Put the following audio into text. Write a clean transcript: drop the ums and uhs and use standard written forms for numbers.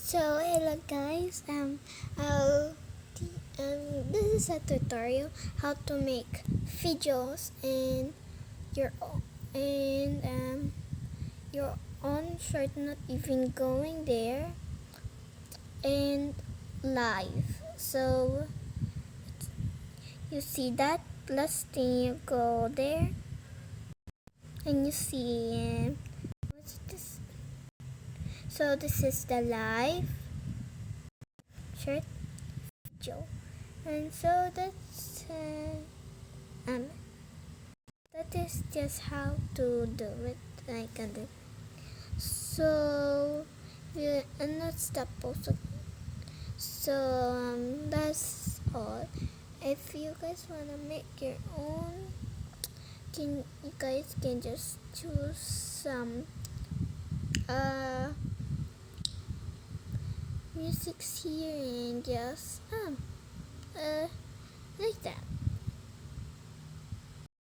So hello guys, I'll, this is a tutorial how to make videos and your your own short, not even going there and live. So you see that plus thing, you go there and you see what's this? So this is the live short video. And so um that is just how to do it. I can do. So yeah, and that's the post. So that's all. If you guys wanna make your own, you guys can just choose some music here and just like that.